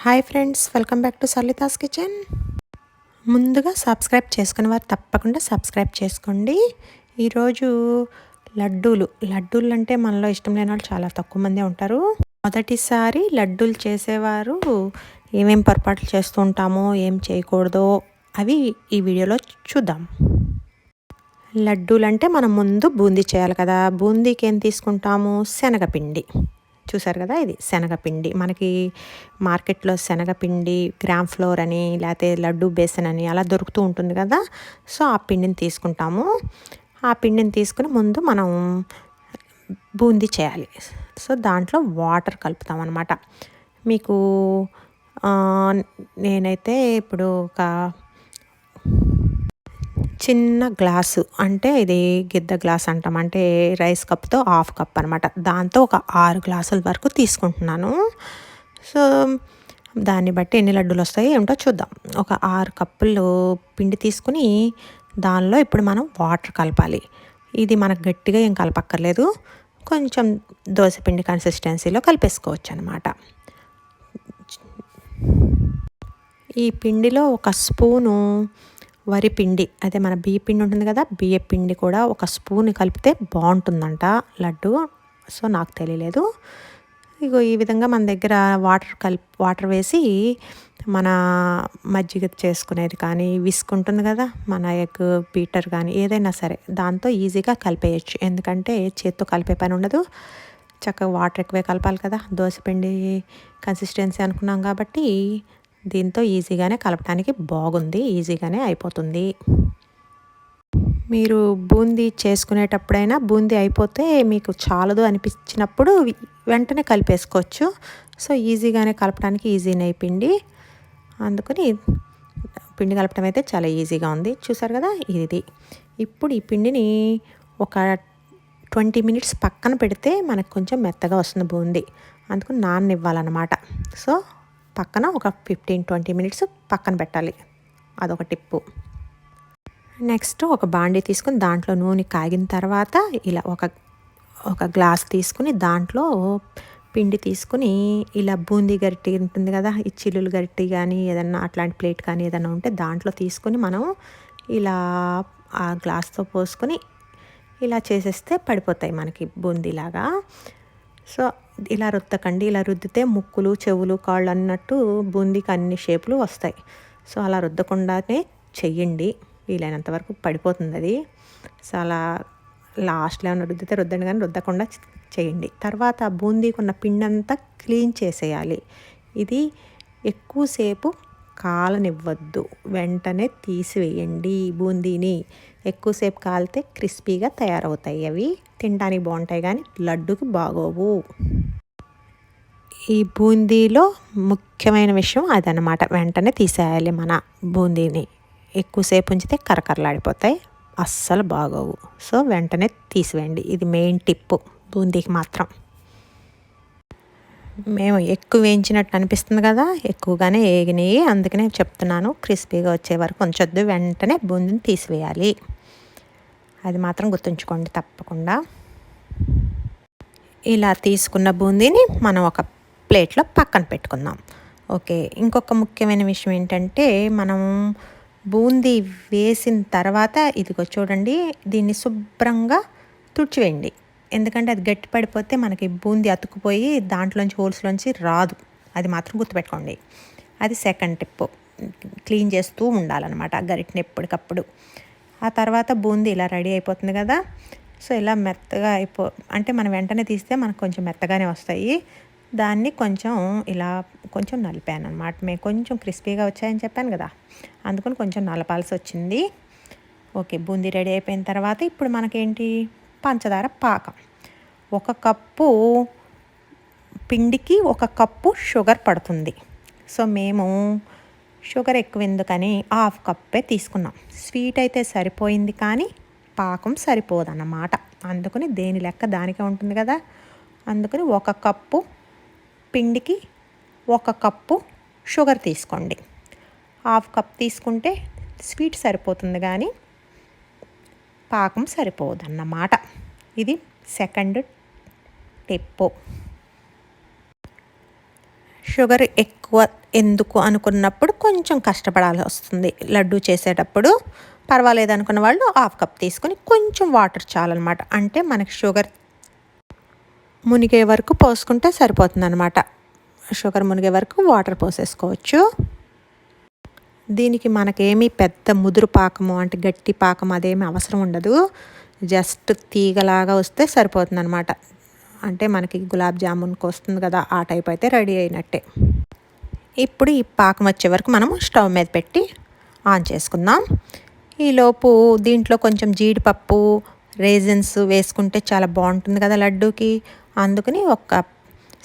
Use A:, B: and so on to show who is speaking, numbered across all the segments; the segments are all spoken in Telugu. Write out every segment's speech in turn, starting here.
A: Hi friends, welcome back to Sarlita's kitchen. ముందుగా సబ్స్క్రైబ్ చేసుకునే వారు తప్పకుండా సబ్స్క్రైబ్ చేసుకోండి. ఈరోజు లడ్డూలు అంటే మనలో ఇష్టం లేని వాళ్ళు చాలా తక్కువ మందే ఉంటారు. మొదటిసారి లడ్డూలు చేసేవారు ఏమేం పొరపాట్లు చేస్తూ ఉంటామో, ఏం చేయకూడదో అవి ఈ వీడియోలో చూద్దాం. లడ్డూలు అంటే మనం ముందు బూందీ చేయాలి కదా. బూందీకి ఏం తీసుకుంటాము? శనగపిండి. చూసారు కదా, ఇది శనగపిండి. మనకి మార్కెట్లో శనగపిండి గ్రామ్ ఫ్లోర్ అని, లేకపోతే లడ్డు బేసన్ అని అలా దొరుకుతూ ఉంటుంది కదా. సో ఆ పిండిని తీసుకుంటాము. ఆ పిండిని తీసుకుని ముందు మనం బూందీ చేయాలి. సో దాంట్లో వాటర్ కలుపుతాం అన్నమాట. మీకు నేనైతే ఇప్పుడు ఒక చిన్న గ్లాసు, అంటే ఇది గిద్ద గ్లాస్ అంటాం, అంటే రైస్ కప్తో హాఫ్ కప్ అనమాట. దాంతో ఒక 6 గ్లాసుల వరకు తీసుకుంటున్నాను. సో దాన్ని బట్టి ఎన్ని లడ్డూలు వస్తాయి ఏమిటో చూద్దాం. ఒక 6 కప్పులు పిండి తీసుకుని దానిలో ఇప్పుడు మనం వాటర్ కలపాలి. ఇది మనకు గట్టిగా ఏం కలపక్కర్లేదు, కొంచెం దోసపిండి కన్సిస్టెన్సీలో కలిపేసుకోవచ్చు అనమాట. ఈ పిండిలో ఒక స్పూను వరి పిండి, అదే మన బియ్య పిండి ఉంటుంది కదా, బియ్య పిండి కూడా ఒక స్పూన్ కలిపితే బాగుంటుందంట లడ్డు. సో నాకు తెలియలేదు. ఇగో ఈ విధంగా మన దగ్గర వాటర్ వేసి మన మజ్జిగ చేసుకునేది కానీ, విస్క్ ఉంటుంది కదా, మన ఎగ్ బీటర్ కానీ ఏదైనా సరే దాంతో ఈజీగా కలిపేయచ్చు. ఎందుకంటే చేత్తో కలిపే పని ఉండదు. చక్కగా వాటర్ ఎక్కువే కలపాలి కదా, దోసపిండి కన్సిస్టెన్సీ అనుకున్నాం కాబట్టి దీంతో ఈజీగానే కలపడానికి బాగుంది, ఈజీగానే అయిపోతుంది. మీరు బూందీ చేసుకునేటప్పుడైనా బూందీ అయిపోతే మీకు చాలదు అనిపించినప్పుడు వెంటనే కలిపేసుకోవచ్చు. సో ఈజీగానే కలపడానికి ఈజీనే పిండి, అందుకని పిండి కలపడం అయితే చాలా ఈజీగా ఉంది. చూసారు కదా, ఇది. ఇప్పుడు ఈ పిండిని ఒక 20 మినిట్స్ పక్కన పెడితే మనకు కొంచెం మెత్తగా వస్తుంది బూందీ. అందుకని నాననివ్వాలన్నమాట. సో పక్కన ఒక 15-20 మినిట్స్ పక్కన పెట్టాలి. అదొక టిప్పు. నెక్స్ట్ ఒక బాండీ తీసుకుని దాంట్లో నూనె కాగిన తర్వాత ఇలా ఒక గ్లాస్ తీసుకుని దాంట్లో పిండి తీసుకుని ఇలా బూందీ గరిటె ఉంటుంది కదా, ఈ చిల్లులు గరిటె కానీ ఏదన్నా అట్లాంటి ప్లేట్ కానీ ఏదన్నా ఉంటే దాంట్లో తీసుకుని మనం ఇలా ఆ గ్లాస్తో పోసుకొని ఇలా చేసేస్తే పడిపోతాయి మనకి బూందీలాగా. సో ఇలా రుద్దకండి, ఇలా రుద్దితే ముక్కులు, చెవులు, కాళ్ళు అన్నట్టు బూందీకి అన్ని షేపులు వస్తాయి. సో అలా రుద్దకుండానే చెయ్యండి, వీలైనంత వరకు పడిపోతుంది అది. సో అలా లాస్ట్లో ఏమైనా రుద్దితే రుద్దండి, కానీ రుద్దకుండా చేయండి. తర్వాత బూందీకి ఉన్న పిండి అంతా క్లీన్ చేసేయాలి. ఇది ఎక్కువసేపు కాలనివ్వద్దు, వెంటనే తీసివేయండి. బూందీని ఎక్కువసేపు కాలితే క్రిస్పీగా తయారవుతాయి, అవి తినడానికి బాగుంటాయి కానీ లడ్డుకి బాగోవు. ఈ బూందీలో ముఖ్యమైన విషయం అదనమాట, వెంటనే తీసేయాలి మన బూందీని. ఎక్కువసేపు ఉంచితే కరకరలాడిపోతాయి, అస్సలు బాగోవు. సో వెంటనే తీసివేయండి, ఇది మెయిన్ టిప్పు బూందీకి మాత్రం. మేము ఎక్కువ వేయించినట్టు అనిపిస్తుంది కదా, ఎక్కువగానే వేగినాయి, అందుకనే చెప్తున్నాను. క్రిస్పీగా వచ్చే వరకు ఉంచొద్దు, వెంటనే బూందీని తీసివేయాలి. అది మాత్రం గుర్తుంచుకోండి తప్పకుండా. ఇలా తీసుకున్న బూందీని మనం ఒక ప్లేట్లో పక్కన పెట్టుకుందాం. ఓకే, ఇంకొక ముఖ్యమైన విషయం ఏంటంటే, మనం బూందీ వేసిన తర్వాత ఇదిగో చూడండి, దీన్ని శుభ్రంగా తుడిచివేయండి. ఎందుకంటే అది గట్టి పడిపోతే మనకి బూందీ అతుక్కుపోయి దాంట్లోంచి హోల్స్లోంచి రాదు. అది మాత్రం గుర్తుపెట్టుకోండి. అది సెకండ్ టిప్. క్లీన్ చేస్తూ ఉండాలన్నమాట గరిటెని ఎప్పటికప్పుడు. ఆ తర్వాత బూందీ ఇలా రెడీ అయిపోతుంది కదా. సో ఇలా మెత్తగా అంటే మనం వెంటనే తీస్తే మనకు కొంచెం మెత్తగానే వస్తాయి. దాన్ని కొంచెం ఇలా కొంచెం నలిపాను అనమాట. మేము కొంచెం క్రిస్పీగా వచ్చాయని చెప్పాను కదా, అందుకని కొంచెం నలపాల్సి వచ్చింది. ఓకే, బూందీ రెడీ అయిపోయిన తర్వాత ఇప్పుడు మనకేంటి, పంచదార పాకం. 1 కప్పు పిండికి 1 కప్పు షుగర్ పడుతుంది. సో మేము షుగర్ ఎక్కువ ఎందుకని హాఫ్ కప్పే తీసుకున్నాం. స్వీట్ అయితే సరిపోయింది కానీ పాకం సరిపోదన్నమాట. అందుకని దేని లెక్క దానికే ఉంటుంది కదా. అందుకని 1 కప్పు పిండికి 1 కప్పు షుగర్ తీసుకోండి. హాఫ్ కప్ తీసుకుంటే స్వీట్ సరిపోతుంది కానీ పాకం సరిపోదన్నమాట. ఇది సెకండ్ టిప్పు. షుగర్ ఎక్కువ ఎందుకు అనుకున్నప్పుడు కొంచెం కష్టపడాల్సి వస్తుంది లడ్డు చేసేటప్పుడు. పర్వాలేదు అనుకున్న వాళ్ళు హాఫ్ కప్ తీసుకొని కొంచెం వాటర్ చాలన్నమాట. అంటే మనకి షుగర్ మునిగే వరకు పోసుకుంటే సరిపోతుందన్నమాట. షుగర్ మునిగే వరకు వాటర్ పోసేసుకోవచ్చు. దీనికి మనకేమీ పెద్ద ముదురు పాకము అంటే గట్టి పాకం అదేమీ అవసరం ఉండదు. జస్ట్ తీగలాగా వస్తే సరిపోతుందన్నమాట. అంటే మనకి గులాబ్ జామున్కి వస్తుంది కదా, ఆ టైప్ అయితే రెడీ అయినట్టే. ఇప్పుడు ఈ పాకం వచ్చే వరకు మనం స్టవ్ మీద పెట్టి ఆన్ చేసుకుందాం. ఈలోపు దీంట్లో కొంచెం జీడిపప్పు, రేజిన్స్ వేసుకుంటే చాలా బాగుంటుంది కదా లడ్డూకి. అందుకని ఒక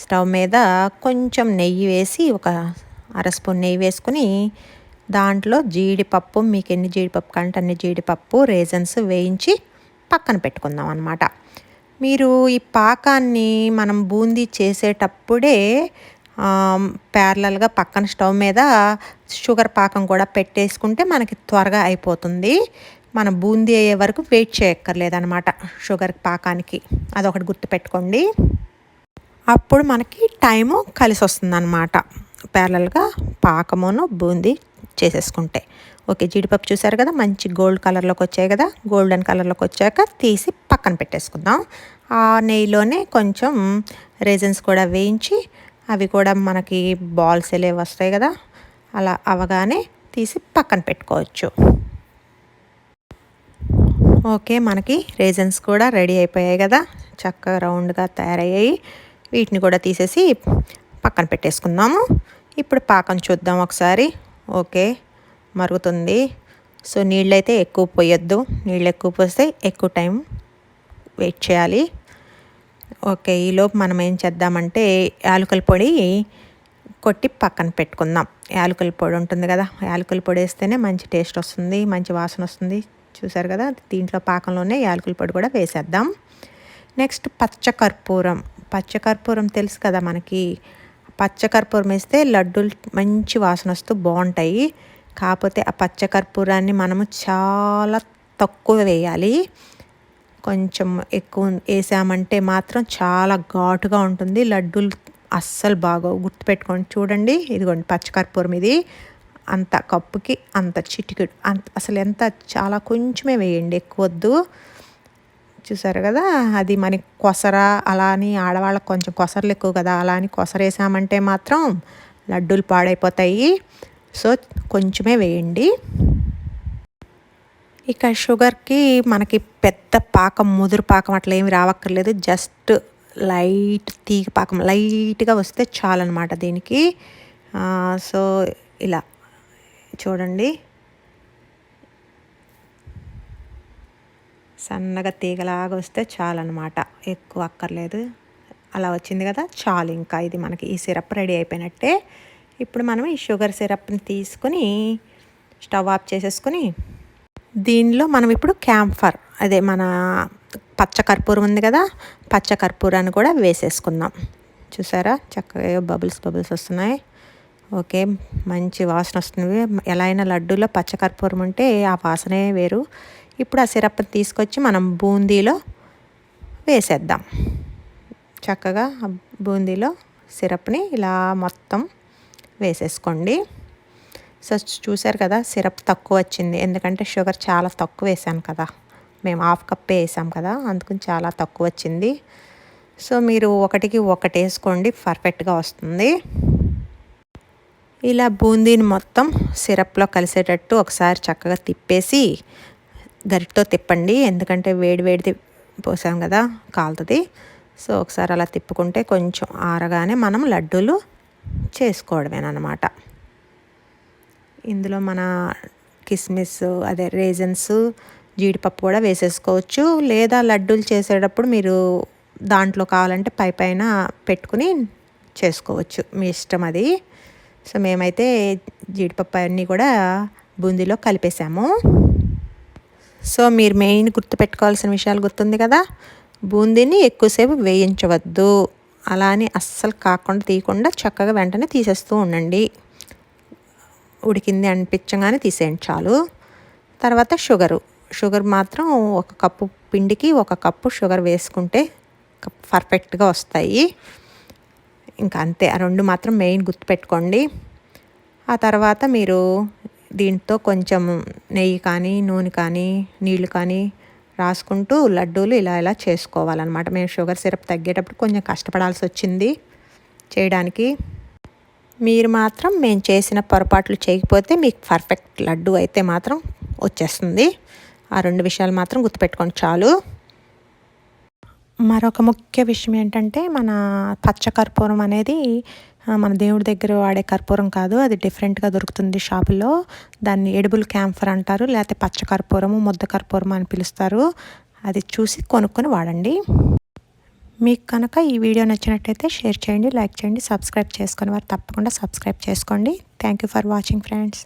A: స్టవ్ మీద కొంచెం నెయ్యి వేసి, ఒక అర స్పూన్ నెయ్యి వేసుకుని దాంట్లో జీడిపప్పు, మీకు ఎన్ని జీడిపప్పు కంటే అన్ని జీడిపప్పు, రేజన్స్ వేయించి పక్కన పెట్టుకుందాం అన్నమాట. మీరు ఈ పాకాన్ని మనం బూందీ చేసేటప్పుడే ప్యారలల్గా పక్కన స్టవ్ మీద షుగర్ పాకం కూడా పెట్టేసుకుంటే మనకి త్వరగా అయిపోతుంది. మన బూందీ అయ్యే వరకు వెయిట్ చేయక్కర్లేదన్నమాట షుగర్ పాకానికి. అదొకటి గుర్తుపెట్టుకోండి. అప్పుడు మనకి టైము కలిసి వస్తుందన్నమాట ప్యారలల్గా పాకమును బూందీ చేసేసుకుంటే. ఓకే, జీడిపప్పు చూసారు కదా, మంచి గోల్డ్ కలర్లోకి వచ్చాయి కదా. గోల్డెన్ కలర్లోకి వచ్చాక తీసి పక్కన పెట్టేసుకుందాం. ఆ నెయ్యిలోనే కొంచెం రేజన్స్ కూడా వేయించి, అవి కూడా మనకి బాల్స్ ఎలా వస్తాయి కదా, అలా అవగానే తీసి పక్కన పెట్టుకోవచ్చు. ఓకే, మనకి రేజన్స్ కూడా రెడీ అయిపోయాయి కదా, చక్కగా రౌండ్గా తయారయ్యాయి. వీటిని కూడా తీసేసి పక్కన పెట్టేసుకుందాము. ఇప్పుడు పాకం చూద్దాం ఒకసారి. ఓకే, మరుగుతుంది. సో నీళ్ళైతే ఎక్కువ పోయొద్దు. నీళ్ళు ఎక్కువ పోస్తే ఎక్కువ టైం వెయిట్ చేయాలి. ఓకే, ఈలోపు మనం ఏం చేద్దామంటే యాలకుల పొడి కొట్టి పక్కన పెట్టుకుందాం. యాలకుల పొడి ఉంటుంది కదా, యాలకుల పొడి వేస్తేనే మంచి టేస్ట్ వస్తుంది, మంచి వాసన వస్తుంది. చూసారు కదా, దీంట్లో పాకంలోనే యాలకుల పొడి కూడా వేసేద్దాం. నెక్స్ట్ పచ్చకర్పూరం. పచ్చకర్పూరం తెలుసు కదా మనకి. పచ్చకర్పూరం వేస్తే లడ్డూలు మంచి వాసన వస్తూ బాగుంటాయి. కాకపోతే ఆ పచ్చకర్పూరాన్ని మనము చాలా తక్కువ వేయాలి. కొంచెం ఎక్కువ వేసామంటే మాత్రం చాలా ఘాటుగా ఉంటుంది, లడ్డూలు అస్సలు బాగోవు. గుర్తుపెట్టుకోండి. చూడండి, ఇదిగోండి పచ్చకర్పూరం. ఇది అంత కప్పుకి అంత చిటికెడు, అంత అసలు ఎంత, చాలా కొంచెమే వేయండి, ఎక్కువ వద్దు. చూసారు కదా, అది మనకి కొసర అలా అని, ఆడవాళ్ళకి కొంచెం కొసరలు ఎక్కువ కదా, అలా అని కొసర వేసామంటే మాత్రం లడ్డూలు పాడైపోతాయి. సో కొంచెమే వేయండి. ఇక షుగర్కి మనకి పెద్ద పాకం, ముదురు పాకం అట్లా ఏమి రావక్కర్లేదు. జస్ట్ లైట్ తీగ పాకం లైట్గా వస్తే చాలన్నమాట దీనికి. సో ఇలా చూడండి, సన్నగా తీగలాగా వస్తే చాలన్నమాట, ఎక్కువ అక్కర్లేదు. అలా వచ్చింది కదా, చాలు. ఇంకా ఇది మనకి ఈ సిరప్ రెడీ అయిపోయినట్టే. ఇప్పుడు మనం ఈ షుగర్ సిరప్ని తీసుకుని స్టవ్ ఆఫ్ చేసేసుకుని దీనిలో మనం ఇప్పుడు క్యాంఫర్, అదే మన పచ్చకర్పూరం ఉంది కదా, పచ్చకర్పూరాన్ని కూడా వేసేసుకుందాం. చూసారా, చక్కగా బబుల్స్ బబుల్స్ వస్తున్నాయి. ఓకే, మంచి వాసన వస్తుంది. ఎలా అయినా లడ్డూలో పచ్చకర్పూరం ఉంటే ఆ వాసనే వేరు. ఇప్పుడు ఆ సిరప్ని తీసుకొచ్చి మనం బూందీలో వేసేద్దాం. చక్కగా బూందీలో సిరప్ని ఇలా మొత్తం వేసేసుకోండి. సో చూసారు కదా, సిరప్ తక్కువ వచ్చింది, ఎందుకంటే షుగర్ చాలా తక్కువ వేసాను కదా, మేము హాఫ్ కప్పే వేసాం కదా, అందుకని చాలా తక్కువ వచ్చింది. సో మీరు ఒకటికి ఒకటి వేసుకోండి, పర్ఫెక్ట్గా వస్తుంది. ఇలా బూందీని మొత్తం సిరప్లో కలిసేటట్టు ఒకసారి చక్కగా తిప్పేసి గరిటతో తిప్పండి, ఎందుకంటే వేడి వేడిది పోసాం కదా, కాలుతుంది. సో ఒకసారి అలా తిప్పుకుంటే కొంచెం ఆరగానే మనం లడ్డూలు చేసుకోవడమేనమాట. ఇందులో మన కిస్మిస్, అదే రేజన్స్, జీడిపప్పు కూడా వేసేసుకోవచ్చు. లేదా లడ్డూలు చేసేటప్పుడు మీరు దాంట్లో కావాలంటే పైన పెట్టుకుని చేసుకోవచ్చు, మీ ఇష్టం అది. సో మేమైతే జీడిపప్పు అన్నీ కూడా బూందీలో కలిపేసాము. సో మీరు మెయిన్ గుర్తుపెట్టుకోవాల్సిన విషయాలు గుర్తుంది కదా, బూందీని ఎక్కువసేపు వేయించవద్దు, అలా అని అస్సలు కాకుండా తీయకుండా చక్కగా వెంటనే తీసేస్తూ ఉండండి. ఉడికింది అనిపించగానే తీసేయండి చాలు. తర్వాత షుగర్ మాత్రం ఒక కప్పు పిండికి ఒక కప్పు షుగర్ వేసుకుంటే పర్ఫెక్ట్గా వస్తాయి. ఇంకా అంతే. ఆ 2 మాత్రం మెయిన్ గుర్తుపెట్టుకోండి. ఆ తర్వాత మీరు దీంతో కొంచెం నెయ్యి కానీ, నూనె కానీ, నీళ్ళు కానీ రాసుకుంటూ లడ్డూలు ఇలా చేసుకోవాలన్నమాట. మేము షుగర్ సిరప్ తగ్గేటప్పుడు కొంచెం కష్టపడాల్సి వచ్చింది చేయడానికి. మీరు మాత్రం మేము చేసిన పొరపాట్లు చేయకపోతే మీకు పర్ఫెక్ట్ లడ్డు అయితే మాత్రం వచ్చేస్తుంది. ఆ 2 విషయాలు మాత్రం గుర్తుపెట్టుకోండి చాలు. మరొక ముఖ్య విషయం ఏంటంటే మన పచ్చ కర్పూరం అనేది మన దేవుడి దగ్గర వాడే కర్పూరం కాదు. అది డిఫరెంట్గా దొరుకుతుంది షాపుల్లో. దాన్ని ఎడిబుల్ క్యాంఫర్ అంటారు, లేకపోతే పచ్చ కర్పూరము, ముద్ద కర్పూరం అని పిలుస్తారు. అది చూసి కొనుక్కొని వాడండి. మీకు కనుక ఈ వీడియో నచ్చినట్టయితే షేర్ చేయండి, లైక్ చేయండి, సబ్స్క్రైబ్ చేసుకుని వారు తప్పకుండా సబ్స్క్రైబ్ చేసుకోండి. Thank you for watching friends.